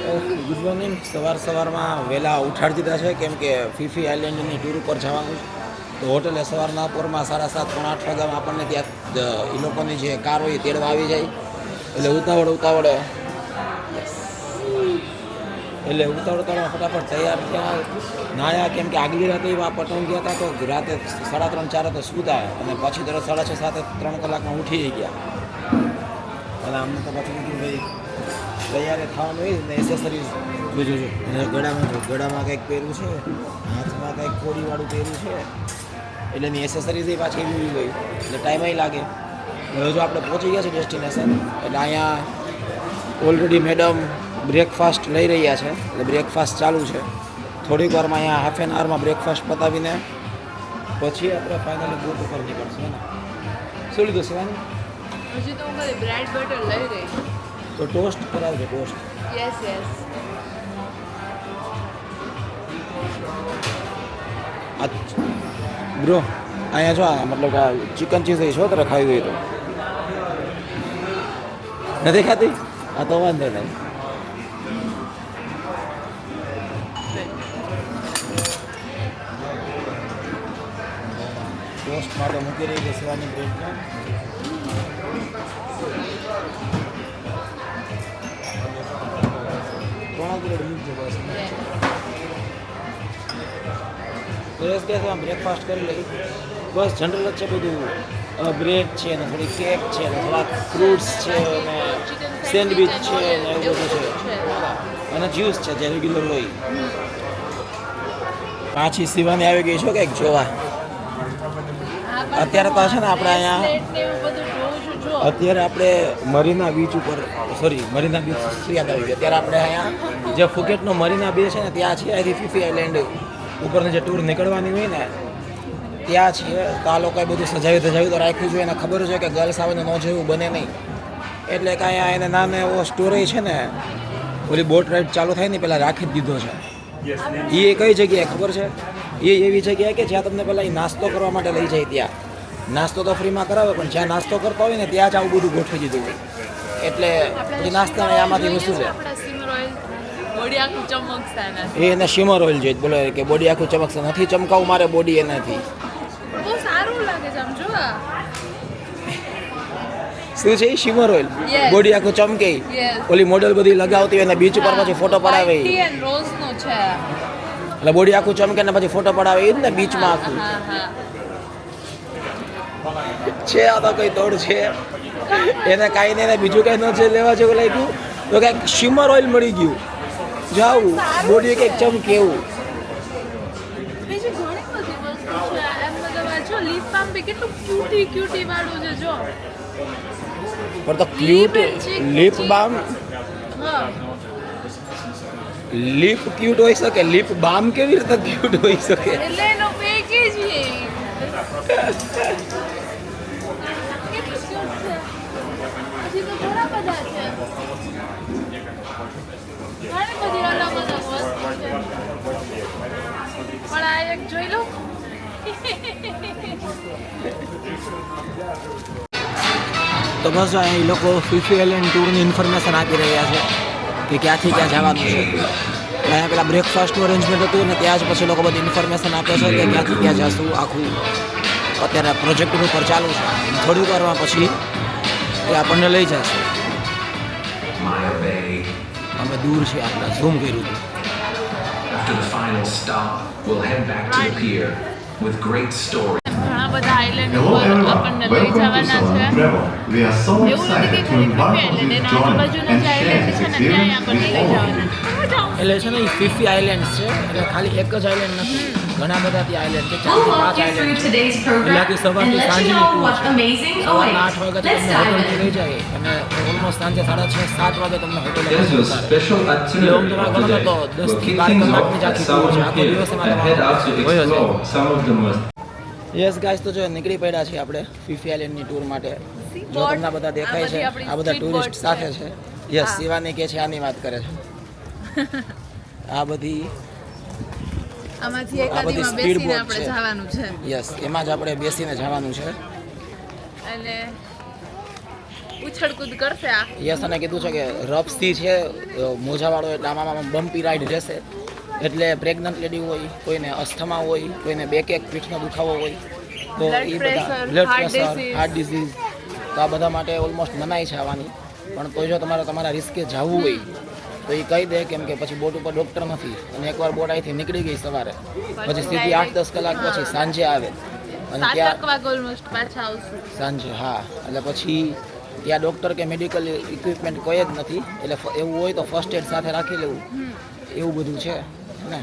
Good morning. સવારમાં વહેલા ઉઠાડી દીધા છે કેમ કે ફીફી આઇલેન્ડની ટૂર ઉપર જવાનું છે. તો હોટલે સવારના પોરમાં 7:30 પોણા 8 વાગ્યામાં આપણને ત્યાં એ લોકોની જે કાર હોય તેડવા આવી જાય. એટલે ઉતાવળ ફટાફટ તૈયાર થયા, નાયા. કેમ કે આગલી રાતે એવા પટણ ગયા હતા તો રાતે 3:30-4 તો સૂતા અને પછી તરત 6:30-7 3 કલાકમાં ઉઠી ગયા. અને અમને તો પછી કીધું ભાઈ તૈયાર થવાનું હોય ને એસેસરીઝ જોજો. અને ગળામાં કંઈક પહેર્યું છે, હાથમાં કંઈક કોડીવાળું પહેર્યું છે, એટલે એની એસેસરીઝ એ પાછી એવી ગઈ એટલે ટાઈમ લાગે. હવે જો આપણે પહોંચી ગયા છે ડેસ્ટિનેશન, એટલે અહીંયા ઓલરેડી મેડમ બ્રેકફાસ્ટ લઈ રહ્યા છે. એટલે બ્રેકફાસ્ટ ચાલુ છે. થોડીક વારમાં અહીંયા હાફ એન આવરમાં બ્રેકફાસ્ટ પતાવીને પછી આપણે ફાઇનલી બોટ ઉપર નીકળશું. ને શું લીધું શિવાની? હજી તો હું બ્રેડ બટર લઈ રહી. તો ટોસ્ટ કરાવજો, ટોસ્ટ. યસ. બ્રો અહીંયા જો મતલબ કે ચિકન ચીઝ છો તારે ખાવી હોય તો નથી ખાતી? આ તો વાંધો નહીં. ટોસ્ટ માટે મૂકી રહી છે સેવાની બ્રેડમાં. બ્રેકફાસ્ટ કરી લઈ. બસ જનરલ જ છે બધું. બ્રેડ છે ને થોડી કેક છે ને થોડાક ફ્રૂટ્સ છે ને સેન્ડવિચ છે ને એવું બધું છે અને જ્યુસ છે જે રેગ્યુલર હોય. પાછી શિવાની આવી ગઈ છો કંઈક જોવા. અત્યારે તો છે ને આપણે અહીંયા અત્યારે આપણે મરીના બીચ ઉપર મરીના બીચ યાદ આવી ગયો. અત્યારે આપણે અહીંયા જે ફુકેટનો મરીના બીચ છે ને ત્યાં છે. અહીંથી ફીફી આઇલેન્ડ ઉપરની જે ટૂર નીકળવાની હોય ને ત્યાં છીએ. તો આ લોકોએ બધું સજાવી તો રાખ્યું છે. એને ખબર છે કે ગર્લ્સ આવે ને ન જેવું બને નહીં, એટલે કાંઈ એને નાનો એવો સ્ટોરેજ છે ને, ઓલી બોટ રાઈડ ચાલુ થાય ને પહેલાં રાખી જ દીધો છે. એ કઈ જગ્યાએ ખબર છે? એ એવી જગ્યાએ કે જ્યાં તમને પહેલાં એ નાસ્તો કરવા માટે લઈ જાય. ત્યાં નાસ્તો તો ફ્રીમાં કરાવે, પણ જ્યાં નાસ્તો કરતા હોય ને ત્યાં જ આવું બધું ગોઠવી દીધું હોય. એટલે પછી નાસ્તાના આમાંથી વસ્તુ છે. એને શિમર ઓઇલ જોઈએ. બોલે કે બોડી આખું ચમકશે. નથી ચમકાવું મારે બોડી એનાથી. શું છે શિમર ઓઇલ? બોડી આખું ચમકે. ઓલી મોડલ બધી લગાવતી હોય ને બીચ ઉપર પછી ફોટો પડાવે. એટલે બોડી આખું ચમકે ને પછી ફોટો પડાવે એ જ ને બીચમાં આખું છે. આ તો કઈ તોડ છે એને કાંઈ નહીં. બીજું કાંઈ ન છે લેવા જેવું લાગ્યું તો કાંઈક શિમર ઓઇલ મળી ગયું. જાવું બોડી કંઈક ચમકે એવું. પણ તો ક્યુટ લિપ બામ લિપ ક્યુટ હોઈ શકે, લિપ બામ કેવી રીતે ક્યુટ હોઈ શકે? તો બસ અહીં એ લોકો ફીફી આઇલેન્ડ ટૂરની ઇન્ફોર્મેશન આપી રહ્યા છે કે ક્યાંથી ક્યાં જવાનું છે. અહીંયા પેલા બ્રેકફાસ્ટનું અરેન્જમેન્ટ હતું ને ત્યાં જ પછી લોકો બધી ઇન્ફોર્મેશન આપે છે કે ક્યાંથી ક્યાં જશું. આખું અત્યારે પ્રોજેક્ટ ઉપર ચાલુ છે. થોડી વારમાં પછી એ આપણને લઈ જશે. અમે દૂર છે, આપણે ઝૂમ કર્યું હતું. ઘણા બધા આઇલેન્ડ ઉપર આપણને લઈ જવાના છે. એવું નથી કે ખાલી ફીફી આઇલેન્ડ, એના આજુબાજુના જે આઇલેન્ડ છે ને ત્યાં આપણને લઈ જવાના. એટલે છે ને એ ફીફી આઇલેન્ડ છે. એટલે ખાલી એક જ આઇલેન્ડ નથી, ઘણા બધા ત્યાં આઇલેન્ડ છે. 4-5 આઇલેન્ડ છે. એટલે સવારથી સાંજની ટૂર છે. સવારના 8 વાગ્યાથી તમને હોટલથી લઈ જાય અને ઓલમોસ્ટ સાંજે 6:30-7 વાગે તમને હોટલ એટલે આમ તમારે ગણો તો 10 થી 12 કલાકની જ આખી ટૂર છે. આખો દિવસ એમાં તમારો યસ ગાઈસ, તો જો નીકળી પડ્યા છીએ આપણે ફીફી આઇલેન્ડની ટૂર માટે. જો તમને બધા દેખાય છે આ બધા ટુરિસ્ટ સાથે છે. યસ, શિવાની કે છે આની વાત કરે છે. આ બધી આમાંથી એકાદીમાં બેસીને આપણે જવાનું છે. યસ, એમાં જ આપણે બેસીને જવાનું છે. અને ઉછળકૂદ કરશે આ. યસ અને કીધું છે કે રફ સી છે મોજાવાળો એટલે આમાં બમ્પી રાઈડ રહેશે એટલે પ્રેગ્નન્ટ લેડી હોય કોઈને અસ્થમા હોય કોઈને બેક એક પીઠનો દુખાવો હોય તો Blood એ pressure, બધા blood heart pressure disease. Heart disease તો આ બધા માટે ઓલમોસ્ટ મનાઈ છે આવવાની પણ તો જો તમારા રિસ્કે જવું હોય તો એ કહી દે કેમ કે પછી બોટ ઉપર ડૉક્ટર નથી અને એકવાર બોટ અહીંથી નીકળી ગઈ સવારે પછી સીધી 8-10 કલાક પછી સાંજે આવે અને 7 ત્યાં વાગે ઓલમોસ્ટ પાછા આવશું. સાંજે હા એટલે પછી ત્યાં ડૉક્ટર કે મેડિકલ ઇક્વિપમેન્ટ કોઈ જ નથી એટલે એવું હોય તો ફર્સ્ટ એડ સાથે રાખી લેવું એવું બધું છે ને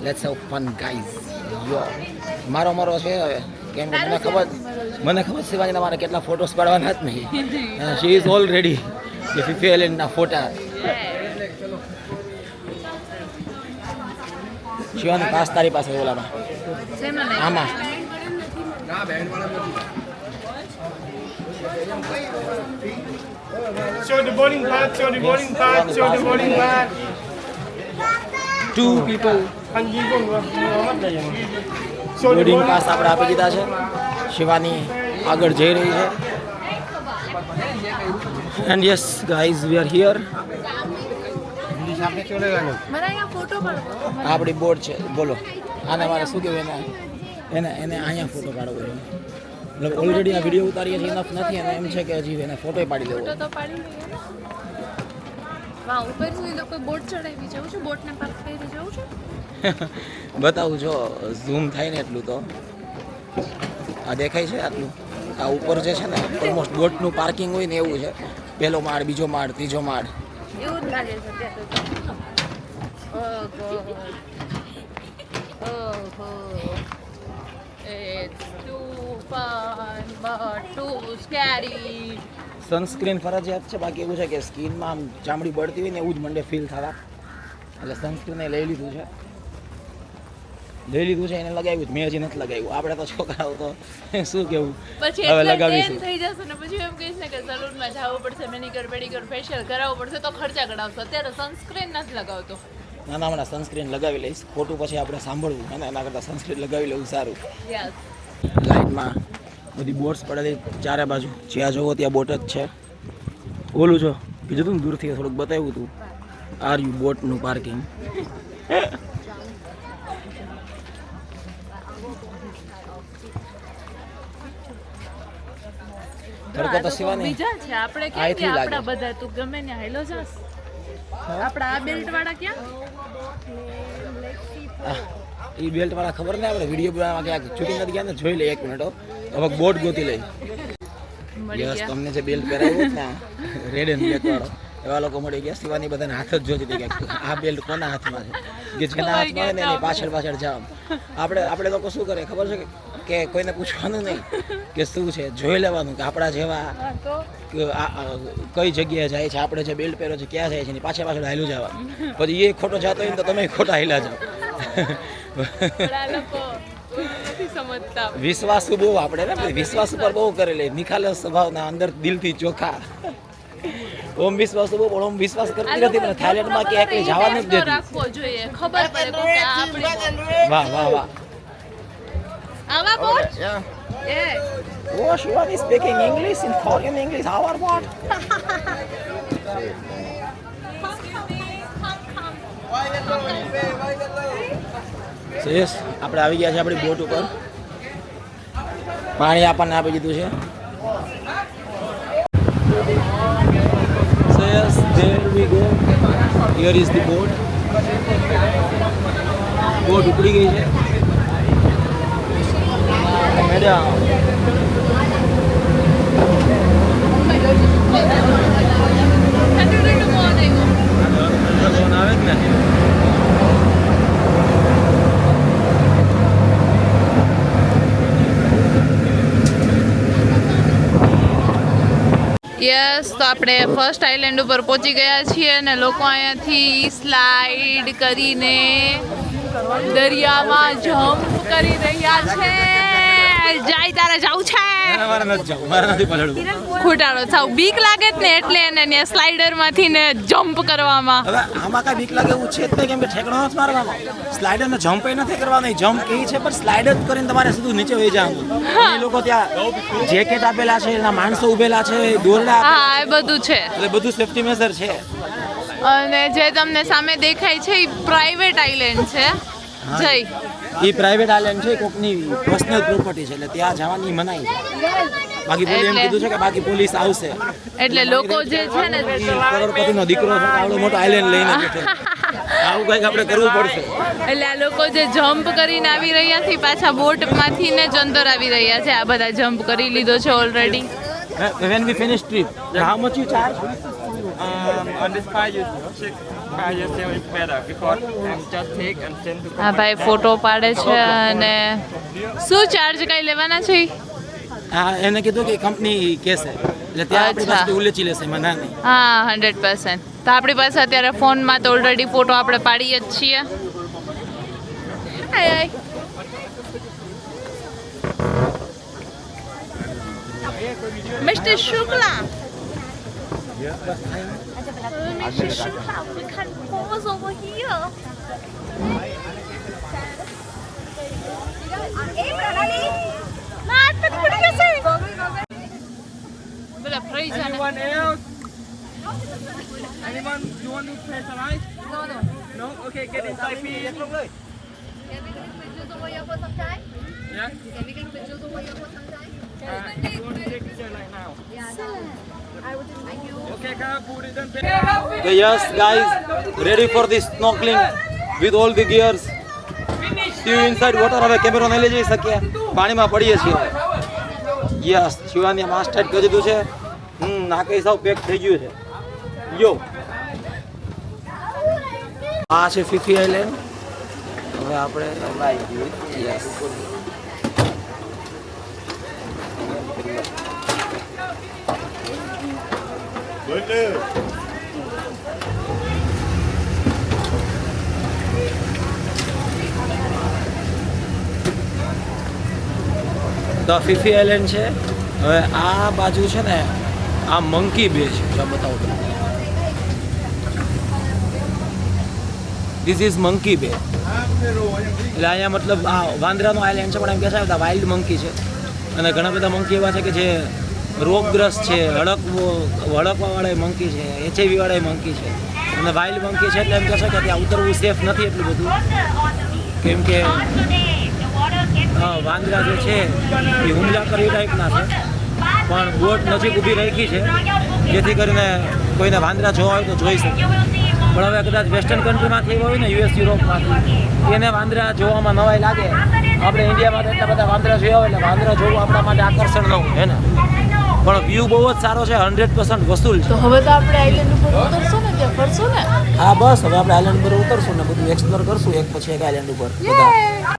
લેટ્સ હેવ ફન ગાઈઝ યો મારો છે હવે કેમ કે મને ખબર શિવાજી તમારે કેટલા ફોટોસ પાડવાના જ નહીં શી ઇઝ ઓલરેડી કે ફિફી આઇલેન્ડના ફોટા શિવાની પાસ તારી પાસે ઓલામાં શેમાં નહીં? આમાં Show the boarding pass, show the boarding pass, show the boarding pass. 2 people Anji ko Muhammad લઈ જવાનું. બોર્ડિંગ પાસ આપણે આપી દીધા છે શિવાની આગળ જઈ રહી છે and yes guys we are here મને અહીંયા ફોટો પાડવો. આપણી બોર્ડ છે બોલો આને મારે શું કહેવાય એને અહીંયા ફોટો પાડવો છે મતલબ ઓલરેડી આ વિડીયો ઉતારીએ છીએ ઇનફ નથી અને એમ છે કે હજી એને ફોટો પાડી ફોટો દેવો તો પાડી લઈએ ને. વાહ, ઉપર સુધી લોકો બોટ ચડાવી જવું છે, બોટને પાર્ક કરી જવું છે. બતાવું જો ઝૂમ થાય ને એટલું તો આ દેખાય છે આટલું આ ઉપર જે છે ને ઓલમોસ્ટ બોટનું પાર્કિંગ હોય ને એવું છે પહેલો માળ બીજો માળ ત્રીજો માળ એવું જ લાગે છે અત્યારે તો. Oh God. Oh. It's too fun but too scary. Sunscreen ફરજિયાત છે બાકી એવું છે કે સ્કિનમાં આમ ચામડી બળતી હોય ને એવું જ મંડે ફીલ થવા એટલે સનસ્ક્રીન લઈ લીધું છે એને લગાવ્યું જ મેં હજી નથી લગાવ્યું આપણે તો છોકરાઓ તો શું કેવું પછી હવે એટલા લગાવીશું ટેન થઈ જશે ને પછી એમ કહીશ ને કે સલૂનમાં જવું પડશે, મેનિક્યોર પેડિક્યોર ફેશિયલ કરાવવું પડશે તો ખર્ચા કઢાવશો. અત્યારે સનસ્ક્રીન નથી લગાવતો. નાના હમણાં સનસ્ક્રીન લગાવી લઈશ ખોટું પછી આપણે સાંભળવું અને એના કરતાં સનસ્ક્રીન લગાવી લેવું સારું યસ. લાઇનમાં બધી બોટ્સ પડેલી ચારે બાજુ જ્યાં જોવો ત્યાં બોટ જ છે ઓલું જો બીજું તું દૂરથી થોડુંક બતાવ્યું હતું આર યુ બોટનું પાર્કિંગ તડકો તો શિવાની બીજા છે આપણે કેમ કે અહીંથી લાગે. આપણા બધા તું ગમે ને હાઈલો જાસ. આપણા આ બેલ્ટ વાળા ક્યાં? એ બેલ્ટ વાળા ખબર નહીં આપણે વિડીયો બનાવવા ક્યાંક છૂટી નથી ગયા ને જોઈ લઈએ 1 મિનિટ હવે બોટ ગોતી લઈ મળી યસ ગયા. તમને જે બેલ્ટ પહેરાવ્યો ને રેડ એન્ડ બ્લેક વાળો એવા લોકો મળી ગયા શિવાની બધાને હાથ જ જોતી હતી કે આ બેલ્ટ કોના હાથમાં છે કે જેના હાથમાં હોય ને એની પાછળ જામ આપણે લોકો શું કરે ખબર છે કે કોઈને પૂછવાનું નહીં કે શું છે જોઈ લેવાનું કે આપણા જેવા હા તો કે કઈ જગ્યાએ જાય છે આપણે જે બેલ્ટ પહેર્યો છે ક્યાં જાય છે એની પાછળ હાલ્યું જવાનું પછી એ ખોટો જતો હોય ને તો તમે ખોટા હાલ્યા જાઓ આપણા લોકો નથી સમજતા. વિશ્વાસુ બહુ આપણે ને વિશ્વાસ ઉપર બહુ કરેલી નિખાલસ સ્વભાવના અંદર દિલથી ચોખ્ખા ઓમ વિશ્વાસ બહુ પણ ઓમ વિશ્વાસ કરતી નથી પણ થાઈલેન્ડમાં કે એકલી જવાનું જ નથી રાખવો જોઈએ, ખબર પડે કે આ આપણી boat. વાહ વાહ વાહ આવા boat A Oh, Shivani is speaking English in Korean English. How are what? So yes, આપણે આવી ગયા છે આપણી બોટ ઉપર. પાણી આપણને આપી દીધું છે. So yes, there we go. Here is the boat. Boat ઉપડી ગઈ છે. મેડમ યસ, તો આપણે ફર્સ્ટ આઇલેન્ડ ઉપર પહોંચી ગયા છીએ અને લોકો અહીંયાથી સ્લાઇડ કરીને દરિયામાં જમ્પ કરી રહ્યા છે. જાય તારે જાવું છે મારે નથી જવું, મારે નથી પલળવું. ખોટાડો થાવ બીક લાગે જ ને એટલે એને ને સ્લાઇડર માંથી ને જમ્પ કરવામાં હવે આમાં કાંઈ બીક લાગે એવું છે જ નહીં, કેમ કે ઠેકડો નથી મારવાનો. સ્લાઇડરને જમ્પ નથી કરવાની, જમ્પ એ છે પણ સ્લાઇડ જ કરીને તમારે સીધું નીચે વહી જવાનું. એ લોકો ત્યાં જેકેટ આપેલા છે, એના માણસો ઉભેલા છે, દોરડા આપેલા હા એ બધું છે એટલે બધું સેફ્ટી મેઝર છે. અને જે તમને સામે દેખાય છે એ પ્રાઇવેટ આઇલેન્ડ છે જય એ પ્રાઇવેટ આઇલેન્ડ છે, કોકની પર્સનલ પ્રોપર્ટી છે એટલે ત્યાં જવાની મનાઈ છે. બાકી પોલીસ એમ એટલે- કીધું છે કે બાકી પોલીસ આવશે. એટલે લોકો જે છે ને ઈ કરોડપતિનો દીકરો છે, આવડો મોટો આઇલેન્ડ લઈને બેઠો છે. આવું કંઈક આપણે કરવું પડશે. એટલે આ લોકો જે જમ્પ કરીને આવી રહ્યા છે પાછા બોટ માંથી ને જ અંદર આવી રહ્યા છે આ બધા જમ્પ કરી લીધો છે already When we finish trip, how much you charge? On this car, you check car yourself is better because I'm just take and send to આ ભાઈ ફોટો પાડે છે અને શું ચાર્જ કઈ લેવાના છે હા, એને કીધું કે કંપની કહેશે એટલે ત્યાં આપણી અચ્છા. પાસેથી ઉલેચી લેશે, એમાં ના નહીં. હા 100%. તો આપણી પાસે અત્યારે ફોનમાં તો ઓલરેડી ફોટો આપણે પાડીએ જ છીએ આય આય. Mr. Shukla. Mr. Shukla, we can pause over here. Maat pat pad gaya se. Bola praise jana. Anyone else? Anyone? You want to play tonight? No? Okay, get inside, please. Can we take pictures over here for some time? Yeah? Can we take pictures over here for some time? You want to take picture right now? Yeah. I would thank you. Okay, car, put it on. So yes, guys, ready for this snorkeling with all the gears. See you inside water. હવે કેમેરો નહીં લઈ જઈ શકીએ, પાણીમાં પડીએ છીએ. Yes, Shivani mask tight કરી દીધું છે. નાકે સાવ પેક થઈ ગયું છે. યો, આ છે ફીફી આઇલેન્ડ. હવે આપણે યસ તો ફીફી આઇલેન્ડ છે. હવે આ બાજુ છે ને આ મંકી બે છે, જો બતાવું તમને. ધીસ ઇઝ મંકી બે. એટલે અહીંયા મતલબ આ વાંદરાનો આઇલેન્ડ છે પણ એમ કહે છે બધા વાઇલ્ડ મંકી છે અને ઘણા બધા મંકી એવા છે કે જે રોગગ્રસ્ત છે, હડકવાવાળા મંકી છે, HIV વાળા મંકી છે અને વાઇલ્ડ મંકી છે એટલે એમ કહે છે કે ત્યાં ઉતરવું સેફ નથી એટલું બધું, કેમ કે વાંદરા જે છે એ હુમલા કરી ટાઈપના છે. પણ બોટ નજીક ઊભી રાખી છે જેથી કરીને કોઈને વાંદરા જોવા હોય તો જોઈ શકે. પણ હવે કદાચ વેસ્ટર્ન કન્ટ્રીમાંથી એવા હોય ને US યુરોપમાંથી એને વાંદરા જોવામાં નવાઈ લાગે. આપણે ઇન્ડિયામાં તો એટલા બધા વાંદરા જોયા હોય એટલે વાંદરા જોવું આપણા માટે આકર્ષણ ન હોય હે ને. પણ વ્યૂ બહુ જ સારો છે, 100% વસૂલ છે. તો હવે તો આપણે આઇલેન્ડ ઉપર ઉતરશું ને ત્યાં ફરશું ને હા બસ હવે આપણે આઇલેન્ડ પર ઉતરશું ને બધું એક્સપ્લોર કરશું એક પછી એક આઇલેન્ડ ઉપર બધા.